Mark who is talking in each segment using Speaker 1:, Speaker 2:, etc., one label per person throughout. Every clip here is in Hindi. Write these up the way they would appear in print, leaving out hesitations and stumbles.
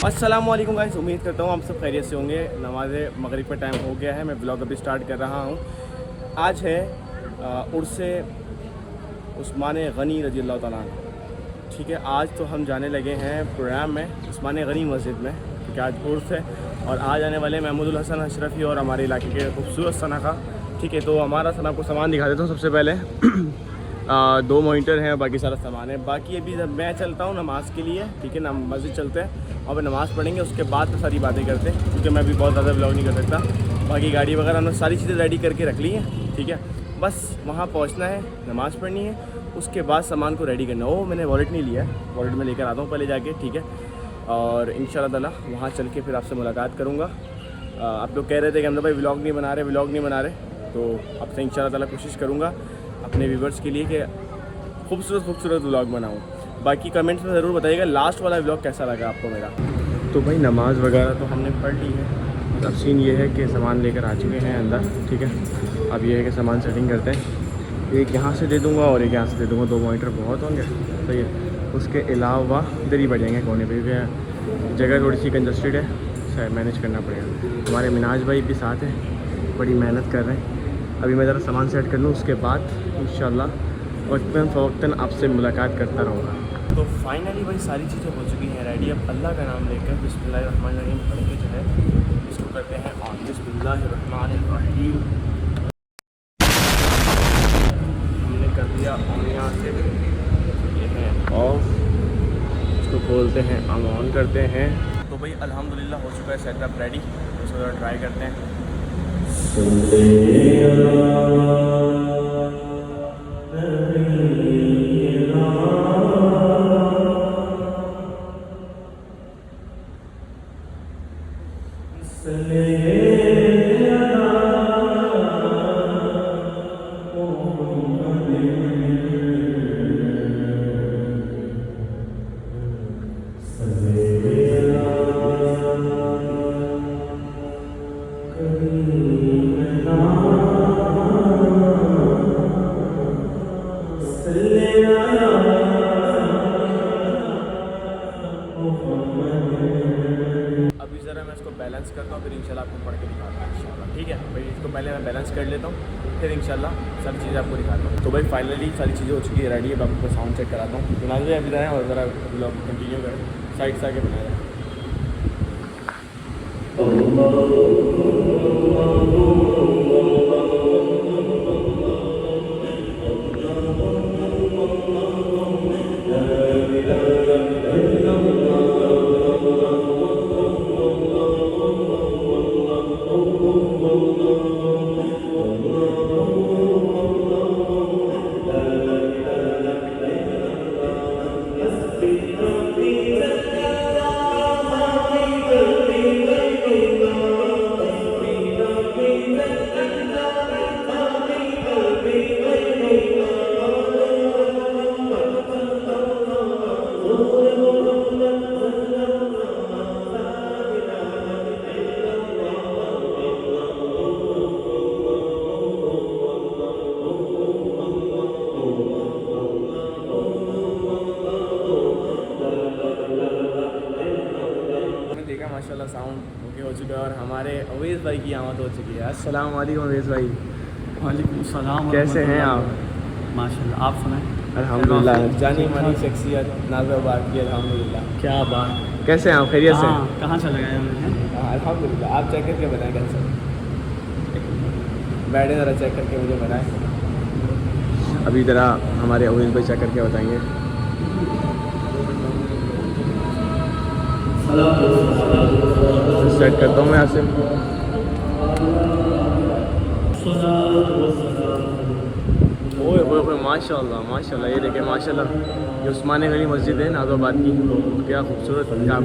Speaker 1: अस्सलामुअलैकुम गाइस, उम्मीद करता हूँ आप सब खैरियत से होंगे। नमाज़ मगरिब का टाइम हो गया है, मैं ब्लॉग अभी स्टार्ट कर रहा हूँ। आज है उर्से उस्मान गनी रज़ी अल्लाह ताला अन्हु। ठीक है, आज तो हम जाने लगे हैं प्रोग्राम में उस्मान गनी मस्जिद में, क्योंकि आज उर्स है और आज आने वाले महमूदुल हसन अशरफी और हमारे इलाके के खूबसूरत सना का। ठीक है, तो हमारा सना को सामान दिखा देता हूँ सबसे पहले। 2 मॉनिटर हैं, बाकी सारा सामान है। बाकी अभी जब मैं चलता हूँ नमाज़ के लिए, ठीक है ना, मस्जिद चलते हैं और नमाज़ पढ़ेंगे, उसके बाद तो सारी बातें करते हैं, क्योंकि मैं भी बहुत ज़्यादा ब्लॉग नहीं कर सकता। बाकी गाड़ी वगैरह हमने सारी चीज़ें रेडी करके रख ली हैं। ठीक है, बस वहाँ पहुँचना है, नमाज़ पढ़नी है, उसके बाद सामान को रेडी करना है। वो मैंने वॉलेट नहीं लिया है, वॉलेट में लेकर आता हूँ पहले जाके। ठीक है, और इंशाल्लाह ताला वहाँ चल के फिर आपसे मुलाकात करूँगा। आप लोग कह रहे थे कि हम भाई व्लॉग नहीं बना रहे, तो अब से इंशाल्लाह ताला कोशिश करूँगा अपने व्यूवर्स के लिए कि खूबसूरत व्लॉग बनाऊँ। बाकी कमेंट्स में ज़रूर बताइएगा लास्ट वाला व्लॉग कैसा लगा आपको मेरा। तो भाई नमाज़ वगैरह तो हमने पढ़ ली है। अब सीन ये है कि सामान लेकर आ चुके हैं अंदर। ठीक है, अब ये है कि सामान सेटिंग करते हैं। एक यहाँ से दे दूँगा और एक यहाँ से दे दूँगा, 2 मॉनिटर बहुत होंगे। तो ये उसके अलावा इधर ही बढ़ जाएंगे कोने पे, जगह थोड़ी सी कंजस्टेड है, शायद मैनेज करना पड़ेगा। हमारे मिनाज भाई भी साथ हैं, बड़ी मेहनत कर रहे हैं। अभी मैं ज़रा सामान सेट कर लूँ, उसके बाद इंशाल्लाह वक्तन फ़वक्तन आपसे मुलाकात करता रहूँगा। तो फाइनली भाई सारी चीज़ें हो चुकी हैं रेडी। अब अल्लाह का नाम लेकर बिस्मिल्लाहिर्रहमानिर्रहीम पढ़ के जो है इसको करते हैं ऑन। बिस्मिल्लाहिर्रहमानिर्रहीम हमने कर दिया ऑन, यहाँ से ये है ऑफ, इसको खोलते हैं, ऑन करते हैं। तो भाई अल्हम्दुलिल्लाह हो चुका है सेटअप रेडी। इसको ज़रा ट्राई करते हैं। अभी ज़रा मैं इसको बैलेंस करता हूँ, फिर इंशाल्लाह आपको पढ़ के दिखाता हूँ इंशाल्लाह। ठीक है भाई, इसको पहले मैं बैलेंस कर लेता हूँ, फिर इंशाल्लाह सारी चीज़ें आपको दिखाता हूँ। तो भाई फाइनली सारी चीज़ें हो चुकी है रेडी। अब आपको साउंड चेक कराता हूँ। मुनाज़ भाई अभी रहें और ज़रा ब्लॉग कंटिन्यू करें, साइड से आके बनाया जाए। माशाल्लाह साउंड ओके हो चुका है और हमारे अवेज़ भाई की आमद हो चुकी है। अस्सलाम वालेकुम अवेज़ भाई।
Speaker 2: वालेकुम सलाम।
Speaker 1: कैसे हैं आप?
Speaker 2: माशाल्लाह, आप सुनाएं।
Speaker 1: अल्हम्दुलिल्लाह, जानी मानी शख्सियत नाज़ाबाद की अल्हम्दुलिल्लाह।
Speaker 2: क्या बात,
Speaker 1: कैसे हैं आप? खैरियत से?
Speaker 2: कहाँ चले गए हमने?
Speaker 1: हाँ अल्हम्दुलिल्लाह। आप चेक करके बताएं कैसे बैठे, ज़रा चेक करके मुझे बताएं। अभी ज़रा हमारे अवेज़ भाई चेक करके बताएंगे। सेट करता हूँ मैं यहाँ से। ओए माशाल्लाह माशाल्लाह, ये देखें माशाल्लाह, ये उस्मान गनी मस्जिद है नाज़ाबाद की, क्या खूबसूरत है। आप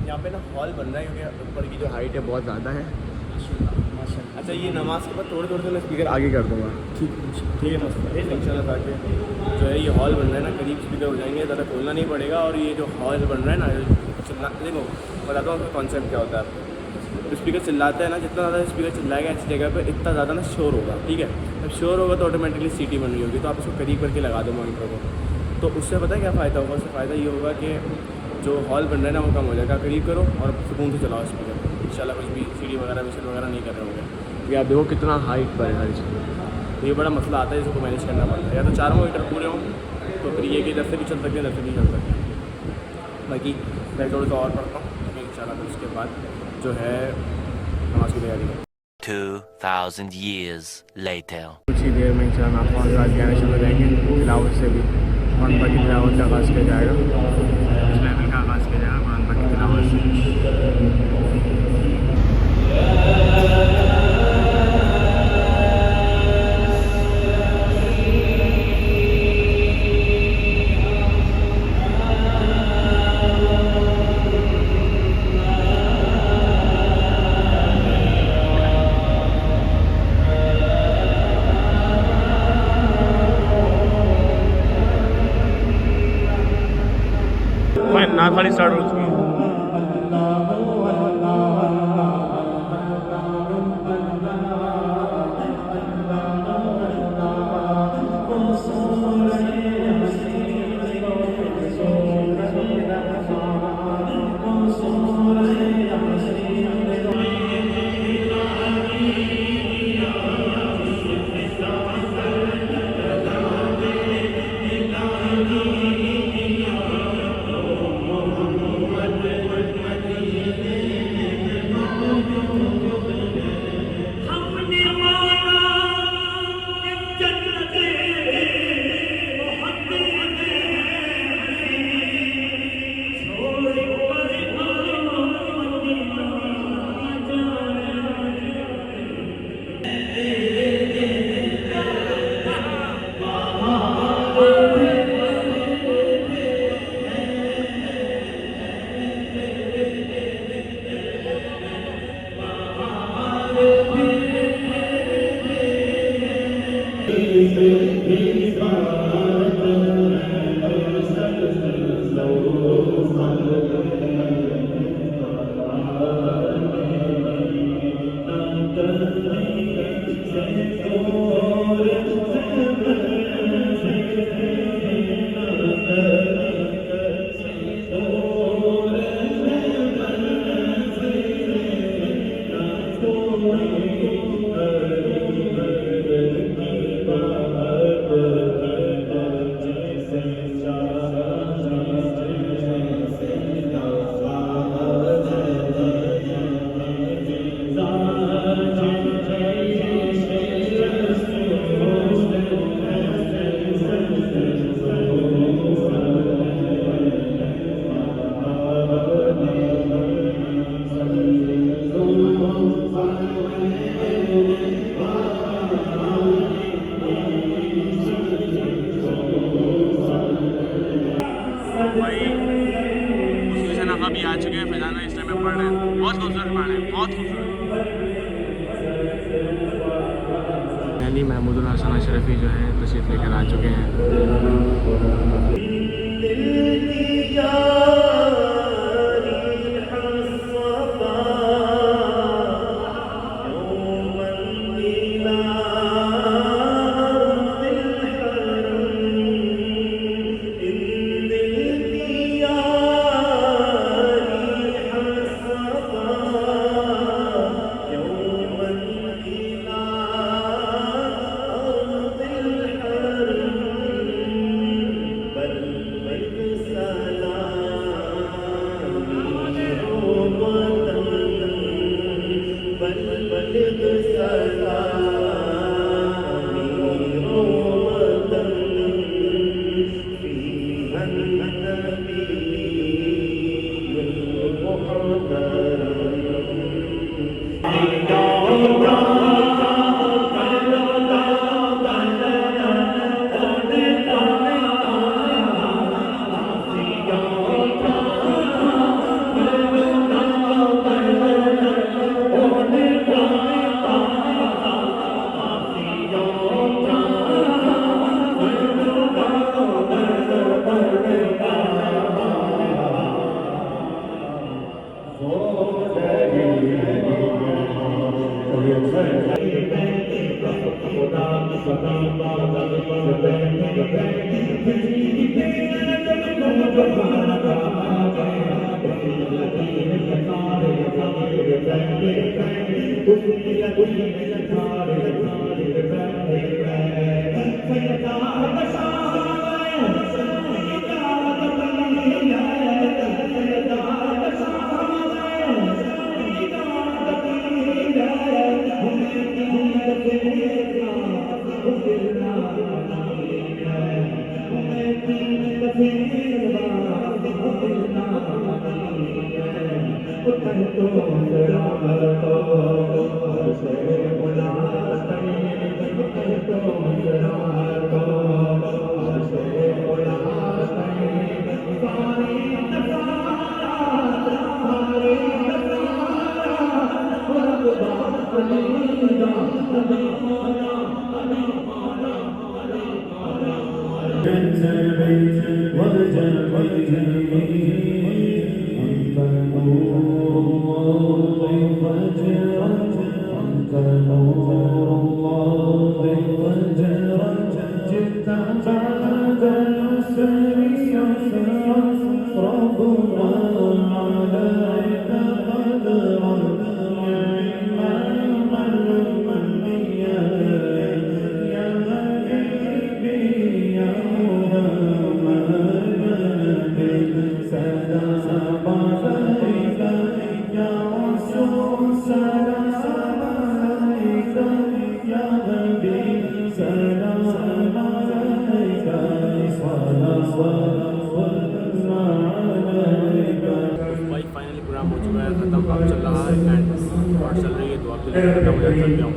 Speaker 1: यहाँ पे ना हॉल बन रहा है क्योंकि ऊपर की जो हाइट है बहुत ज़्यादा है।
Speaker 2: माशाल्लाह।
Speaker 1: अच्छा ये नमाज के बाद थोड़े थोड़े से मैं स्पीकर आगे कर दूँगा। ठीक है ना इंशाल्लाह, ताकि जो है ये हॉल बन रहा है ना करीब स्पीकर हो जाएंगे, ज़्यादा खोलना नहीं पड़ेगा। और ये जो हॉल बन रहा है ना चिल्ला, देखो बताता हूँ उसका कॉन्सेप्ट क्या होता है आपको। तो स्पीकर चिल्लाता है ना, जितना ज़्यादा स्पीकर चिल्लाएगा ऐसी जगह पर इतना ज़्यादा ना शोर होगा, ठीक है। जब शोर होगा तो ऑटोमेटिकली सीटी बन रही होगी, तो आप उसको करीब करके लगा दो मॉनिटर को, तो उससे पता है क्या फ़ायदा होगा। उससे फ़ायदा ये होगा कि जो हॉल बन रहा है ना वो कम हो जाएगा। करीब करो और सुकून से चलाओ स्पीकर, इंशाल्लाह कुछ भी सीडी वगैरह विशल वगैरह नहीं कर रहे होंगे। ये आप देखो कितना हाइट पर है हर चीज़, तो ये बड़ा मसला आता है, इसको मैनेज करना पड़ता है। या तो 4 मीटर पूरे हों तो फिर ये कि इधर से भी चल सकते हैं, इधर से भी चल सकते हैं। बाकी मैं थोड़ा सा और पढ़ता हूँ इंशाल्लाह, फिर उसके बाद जो है नमाज की तैयारी है।
Speaker 3: 2000 years later.
Speaker 1: कुछ ही देर में इंशाल्लाह आपको आगाज़ के आने शुरू हो जाएंगे। तिलावत से भी कुरान पाक की तिलावत का आगाज़ किया जाएगा, इस लेवल का आगाज़ किया जाएगा कुरान पाक की तिलावत से। नाथवानी स्टार्ट हो चुकी है। अभी आ चुके हैं फिजाना, इस टाइम में पढ़ रहे हैं। बहुत खूबसूरत पढ़ रहे हैं, बहुत खूबसूरत। यानी महमूदुल हसन अशरफी जो है तशरीफ़ लेकर आ चुके हैं। भाई फाइनली प्रोग्राम हो चुका है, खत्म काम चल रहा है एंड और चल रही है दुआ के लिए खत्म हो जाता हूँ।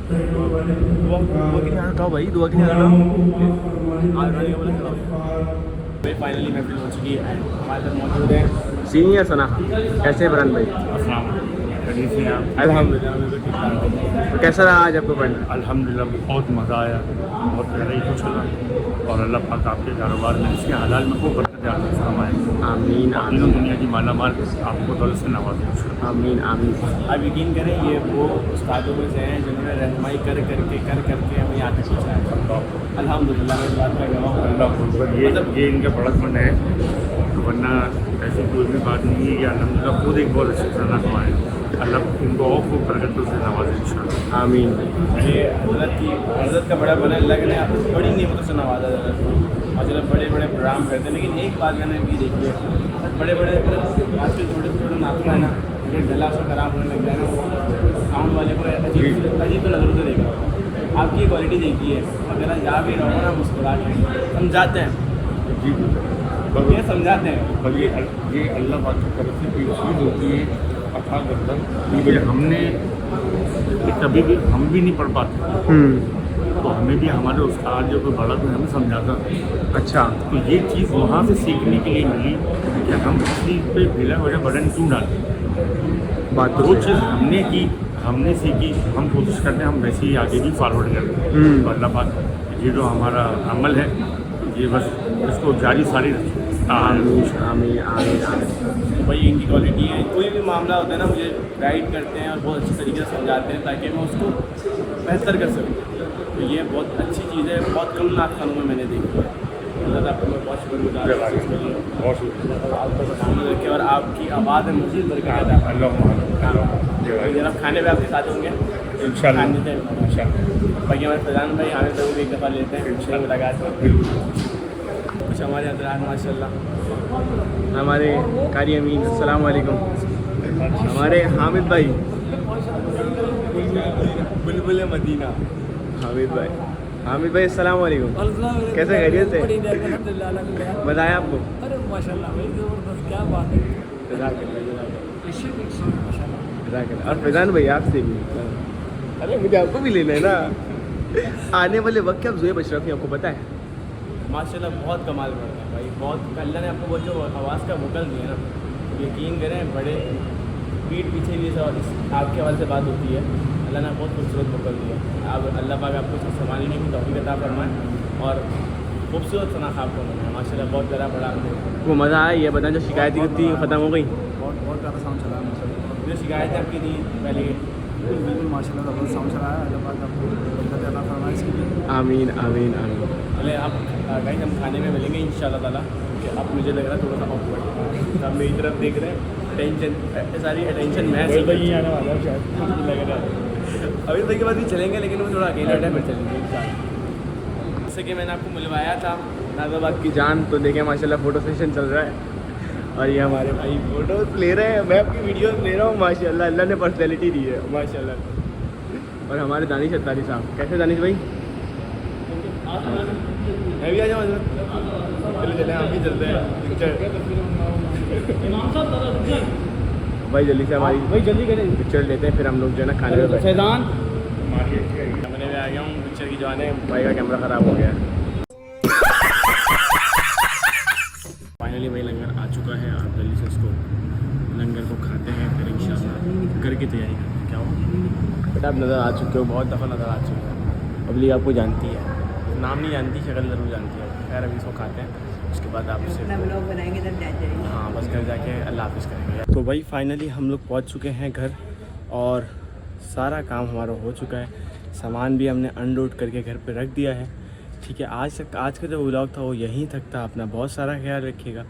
Speaker 1: दुआ के लिए आता हूँ भाई, दुआ के लिए आता हूँ। भाई फाइनली महफिल हो चुकी है एंड हमारे साथ मौजूद है सीनियर सना। कैसे हैं बरन भाई? अल्हम्दुलिल्लाह बिल्कुल ठीक ठाक। तो कैसा रहा आज आपको पढ़ना?
Speaker 2: अल्हम्दुलिल्लाह बहुत मज़ा आया, बहुत प्यारा ही कुछ लगा और अल्लाह पाक आपके कारोबार में इसके हालात में खूब बरकत जाता फरमाए।
Speaker 1: आमीन
Speaker 2: तीनों
Speaker 1: आमीन
Speaker 2: दुनिया की मालामाल आपको दौलत से नवाजे।
Speaker 1: आमीन आमीन। आप यकीन करें ये वो उस्तादों में से हैं जिन्होंने रहनुमाई कर करके हमें यहाँ तक पहुँचाया। अल्हम्दुलिल्लाह मैं इस बात का गवाह हूँ।
Speaker 2: अल्लाह ये इनका बड़कपन है, वरना ऐसी कोई भी बात नहीं है। ये अल्हम्दुलिल्लाह खुद एक बहुत अच्छे खाना कमाए। अल्लाह इनको और खूब बरकतों से नवाजे इंशाअल्लाह।
Speaker 1: आमीन। ये हज़रत का बड़ा बना अल्लाह ने बड़ी नेमतों से नवाजा हज़रत को। माशाल्लाह बड़े बड़े प्रोग्राम करते हैं, लेकिन एक बात मैंने भी देखी है, बड़े बड़े आजकल छोटे छोटे नाता है ना, ये गला से खराब होने लग जाए ना, साउंड वाले को अजीब तो नज़रों से देखा। आपकी क्वालिटी देखी है, अगर जा भी रहो ना मुस्कुरा के समझाते हैं
Speaker 2: जी
Speaker 1: ये समझाते हैं।
Speaker 2: और ये अल्लाह पाक की तरफ से कोई चीज़ होती है अथा करता कि हमने कभी भी हम भी नहीं पढ़ पाते, तो हमें भी हमारे उस्ताद जो कोई बड़ा कोई हमें समझाता।
Speaker 1: अच्छा,
Speaker 2: तो ये चीज़ वहाँ से सीखने के लिए मिली कि हम किसी पे बिला वजह बटन क्यों डालें।
Speaker 1: बात
Speaker 2: तो वो चीज़ हमने की, हमने सीखी, हम कोशिश करते हैं हम वैसे ही आगे भी फॉरवर्ड करें। तो अल्लाह पाक ये जो हमारा अमल है ये बस इसको जारी सारी रखें।
Speaker 1: आमीन आमीन आमीन आमीन। भाई इनकी क्वालिटी है, कोई भी मामला होता है ना मुझे गाइड करते हैं और बहुत अच्छी तरीके से समझाते हैं ताकि मैं उसको बेहतर कर सकूँ। तो ये बहुत अच्छी चीज़ है, बहुत कम नात खानों में मैंने देखी है। अल्लाह ताला आपको मैं बहुत शुक्रगुजार हूँ
Speaker 2: बहुत शुक्रिया।
Speaker 1: आपको सामने रखे और आपकी आवाज़ में मज़ीद बरकत अता फरमाए। जरा खाने पे आपके साथ होंगे
Speaker 2: इंशाअल्लाह
Speaker 1: खाने से बाकी हमारे फैजान भाई हमें तो भी एक दफ़ा लेते हैं मुलाकात कुछ हमारे हज़रात माशाल्लाह, हमारे कारी अमीन अस्सलाम वालेकुम, हमारे हामिद भाई बुलबुल मदीना हामिद भाई अस्सलाम वालेकुम, कैसे खैरियत से? बताया आपको?
Speaker 4: अरे माशाल्लाह भाई ज़बरदस्त, क्या बात है।
Speaker 1: और फैजान भाई आपसे भी, अरे मुझे आपको भी लेना है ना। आने वाले वक्त क्या ज़ोएब अशरफी आपको पता है? माशाल्लाह बहुत कमाल करता है भाई, बहुत। अल्लाह ने आपको वो जो आवाज़ का वोकल दिया ना, यकीन करें बड़े पीठ पीछे भी सब आपके हवाले से बात होती है। अल्लाह ने बहुत खूबसूरत वोकल दिया। अब अल्लाह पाक आपको इसको संभालने की तौफीक अता फरमाए और खूबसूरत सना खाब को है माशाल्लाह, बहुत प्यारा पड़ा। वो मज़ा आया, ये बताएं जो शिकायतें थी ख़त्म हो गई?
Speaker 5: बहुत ज़्यादा साउंड चला है माशाल्लाह।
Speaker 1: जो शिकायतें आपकी थी पहले
Speaker 5: बिल्कुल माशाल्लाह ज़बरदस्त साउंड चला है। अल्लाह पाक आपको बरकत अता फरमाए इसके लिए।
Speaker 1: आमीन आमीन आमीन। चले आप गाइस हम खाने में मिलेंगे इंशाल्लाह ताला, कि अब मुझे लग रहा है थोड़ा सा ऑकवर्ड, आप मेरी तरफ देख रहे हैं, टेंशन सारी अटेंशन मैं
Speaker 5: वही आने वाला है शायद, लग रहा है।
Speaker 1: अभी तक के बाद ही चलेंगे, लेकिन वो थोड़ा अकेला टाइम में चलेंगे इंशाल्लाह। जैसे कि मैंने आपको मिलवाया था नाज़ाबाद की जान, तो देखें माशाल्लाह फ़ोटो सेशन चल रहा है और ये हमारे भाई फ़ोटो ले रहे हैं, मैं आपकी वीडियो ले रहा हूँ माशाल्लाह, अल्लाह ने पर्सनैलिटी दी है माशाल्लाह। और हमारे दानिश अत्तारी साहब, कैसे दानिश भाई? मैं भी आ जाऊँ चले चले, हम भी चलते हैं पिक्चर भाई, जल्दी से हमारी भाई जल्दी करें पिक्चर लेते हैं, फिर हम लोग जो है ना खाने में फैज़ान कैमरे में आ गया हूँ पिक्चर की जाने, भाई का कैमरा ख़राब हो गया। फाइनली भाई लंगर आ चुका है, आप जल्दी से इसको लंगर को खाते हैं, फिर इंशाल्लाह घर की तैयारी करते हैं। क्या हो बेटा, आप नज़र आ चुके हो, बहुत दफ़ा नज़र आ चुके हैं, पब्लिक आपको जानती है, नाम नहीं जानती, शक्ल ज़रूर जानती है। खैर अभी इसको खाते हैं, उसके बाद आपसे
Speaker 6: ब्लॉग बनाएंगे तब जाएंगे।
Speaker 1: हाँ बस घर जाके अल्लाह हाफ़िज़ करेंगे। तो भाई फाइनली हम लोग पहुंच चुके हैं घर, और सारा काम हमारा हो चुका है, सामान भी हमने अनलोड करके घर पे रख दिया है। ठीक है, आज का जो व्लॉग था वो यहीं तक था। अपना बहुत सारा ख्याल रखिएगा।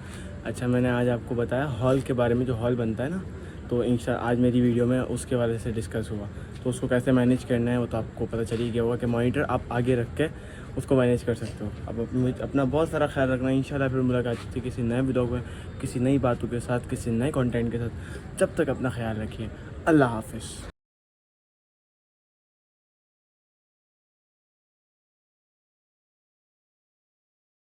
Speaker 1: अच्छा, मैंने आज आपको बताया हॉल के बारे में, जो हॉल बनता है ना, तो इंशाल्लाह आज मेरी वीडियो में उसके बारे से डिस्कस हुआ, तो उसको कैसे मैनेज करना है वो तो आपको पता चल ही गया होगा कि मॉनिटर आप आगे रख के उसको मैनेज कर सकते हो। अब अपना बहुत सारा ख्याल रखना। इंशाल्लाह फिर मुलाकात होती है किसी नए व्लॉग में, किसी नई बातों के साथ, किसी नए कंटेंट के साथ। जब तक अपना ख्याल रखिए, अल्लाह हाफ़िज़।